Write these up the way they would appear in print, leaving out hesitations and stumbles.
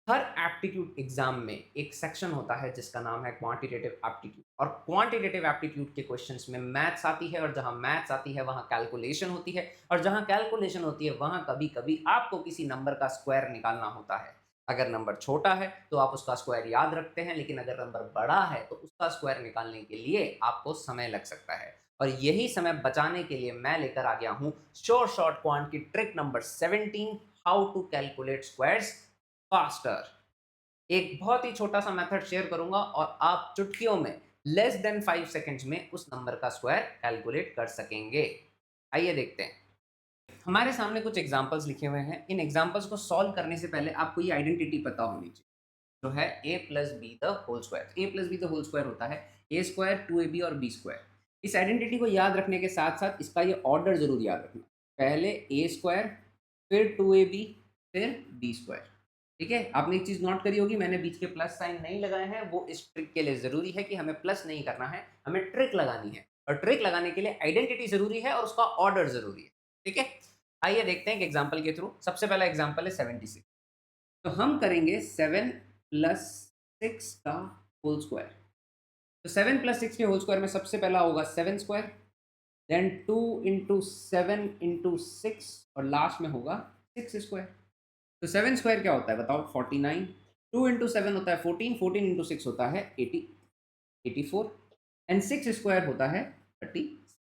हर aptitude exam में एक section होता है जिसका नाम है क्वांटिटेटिव एप्टीट्यूड। और क्वांटिटेटिव एप्टीट्यूड के क्वेश्चंस में मैथ्स आती है, और जहां मैथ्स आती है वहां कैलकुलेशन होती है, और जहां कैलकुलेशन होती है वहां कभी कभी आपको किसी नंबर का स्क्वायर निकालना होता है। अगर नंबर छोटा है तो आप उसका स्क्वायर याद रखते हैं, लेकिन अगर नंबर बड़ा है तो उसका स्क्वायर निकालने के लिए आपको समय लग सकता है। और यही समय बचाने के लिए मैं लेकर आ गया हूं श्योर शॉर्ट क्वांट की trick number 17, how to calculate squares faster. एक बहुत ही छोटा सा मेथड शेयर करूंगा और आप चुटकियों में लेस देन 5 सेकेंड्स में उस नंबर का स्क्वायर कैलकुलेट कर सकेंगे। आइए देखते हैं। हमारे सामने कुछ एग्जांपल्स लिखे हुए हैं। इन एग्जांपल्स को सॉल्व करने से पहले आपको ये आइडेंटिटी पता होनी चाहिए, जो है A plus B the whole square. A plus B the whole square होता है A square, two A B और बी स्क्वायर। इस आइडेंटिटी को याद रखने के साथ साथ इसका ये ऑर्डर जरूर याद रखना। पहले ए स्क्वायर, फिर टू ए बी, फिर बी स्क्वायर। ठीक है, आपने एक चीज नोट करी होगी, मैंने बीच के प्लस साइन नहीं लगाए हैं। वो इस ट्रिक के लिए जरूरी है कि हमें प्लस नहीं करना है, हमें ट्रिक लगानी है। और ट्रिक लगाने के लिए आइडेंटिटी जरूरी है और उसका ऑर्डर जरूरी है। ठीक है, आइए देखते हैं एक एग्जाम्पल के थ्रू। सबसे पहला एग्जाम्पल है 76। तो हम करेंगे 7 + 6 का होल स्क्वायर। तो 7 + 6 के होल स्क्वायर में सबसे पहला होगा 7 स्क्वायर, देन 2 × 7 × 6, और लास्ट में होगा 6 स्क्वायर। तो 7 स्क्वायर क्या होता है बताओ? 49। 2 × 7 होता है 14, 14 × 6 होता है 80, 84, एंड 6 स्क्वायर होता है 30।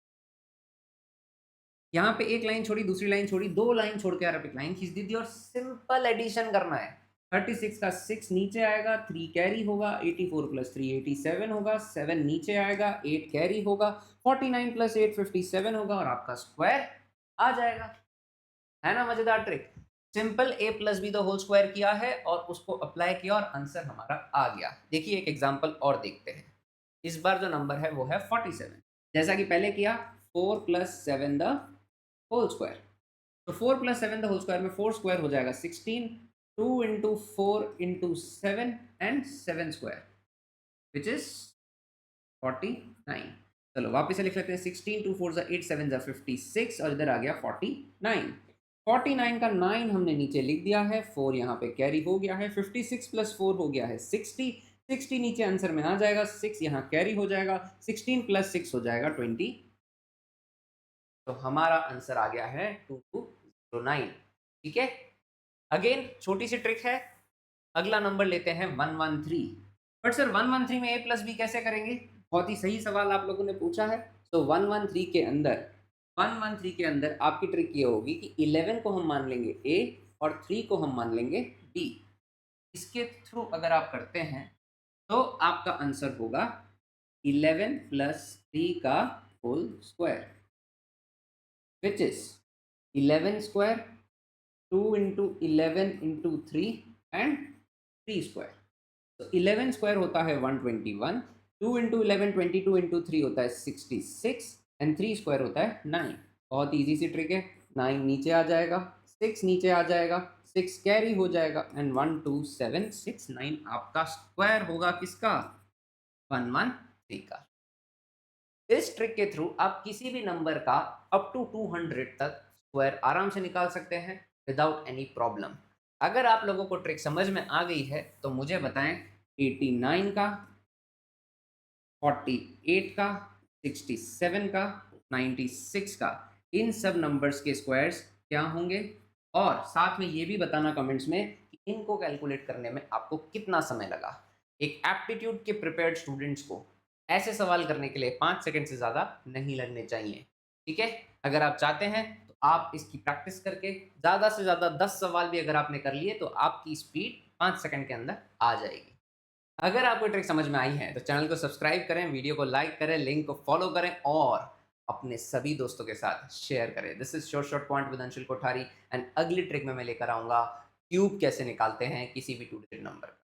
यहाँ पे एक लाइन छोड़ी, दूसरी लाइन छोड़ी, दो लाइन छोड़ के आप एक लाइन खींच दीजिए और सिंपल एडिशन करना है। 36 का 6 नीचे आएगा, 3 कैरी होगा, 84 + 3 87 होगा, 7 नीचे आएगा, 8 कैरी होगा, 49 + 8 57 होगा, और आपका स्क्वायर आ जाएगा। है ना मजेदार trick? Simple A plus B the whole square किया है और उसको अप्लाई किया और आंसर हमारा आ गया। देखिए एक एग्जांपल और देखते हैं। इस बार जो नंबर है वो है 47। जैसा कि पहले किया, 4 + 7 द होल स्क्वायर। तो 4 + 7 द होल स्क्वायर में 4 स्क्वायर हो जाएगा 16, 2 × 4 × 7 एंड 7 स्क्वायर विच इज 49। चलो वापस से लिख लेते हैं। 16, 2 4 8 7 56, और इधर आ गया 49। 49 का 9 हमने नीचे लिख दिया है, 4 यहाँ पे कैरी हो गया है, 56 + 4 हो गया है 60, 60 नीचे आंसर में आ जाएगा, 6 यहाँ कैरी हो जाएगा, 16 + 6 हो जाएगा 20। तो हमारा आंसर आ गया है 2209। ठीक है, अगेन छोटी सी ट्रिक है। अगला नंबर लेते हैं 113। बट सर 113 में ए प्लस बी कैसे करेंगे? बहुत ही सही सवाल आप लोगों ने पूछा है। तो 113 के अंदर आपकी ट्रिक ये होगी कि 11 को हम मान लेंगे ए और 3 को हम मान लेंगे बी। इसके थ्रू अगर आप करते हैं तो आपका आंसर होगा 11 + 3 का whole square which is 11 square, 2 × 11 × 3 and 3 square. तो 11 स्क्वायर होता है 121, 2 × 11 22 × 3 होता है 66, एंड 3 स्क्वायर होता है 9। बहुत इजी सी ट्रिक है। 9 नीचे आ जाएगा, 6 नीचे आ जाएगा, 6 कैरी हो जाएगा, एंड 12769 आपका स्क्वायर होगा किसका? 113 का। इस ट्रिक के थ्रू आप किसी भी नंबर का अप टू 200 तक स्क्वायर आराम से निकाल सकते हैं विदाउट एनी प्रॉब्लम। अगर आप लोगों को ट्रिक समझ में आ गई है तो मुझे बताएं, 89 का, 48 का, 67 का, 96 का, इन सब नंबर्स के स्क्वायर्स क्या होंगे? और साथ में ये भी बताना कमेंट्स में कि इनको कैलकुलेट करने में आपको कितना समय लगा। एक एप्टीट्यूड के प्रिपेयर्ड स्टूडेंट्स को ऐसे सवाल करने के लिए 5 सेकंड से ज़्यादा नहीं लगने चाहिए। ठीक है, अगर आप चाहते हैं तो आप इसकी प्रैक्टिस करके ज़्यादा से ज़्यादा 10 सवाल भी अगर आपने कर लिए तो आपकी स्पीड 5 सेकंड के अंदर आ जाएगी। अगर आपको ट्रिक समझ में आई है तो चैनल को सब्सक्राइब करें, वीडियो को लाइक करें, लिंक को फॉलो करें और अपने सभी दोस्तों के साथ शेयर करें। This is short short point with Anshul Kothari, and अगली ट्रिक में मैं लेकर आऊंगा क्यूब कैसे निकालते हैं किसी भी टू डिजिट नंबर।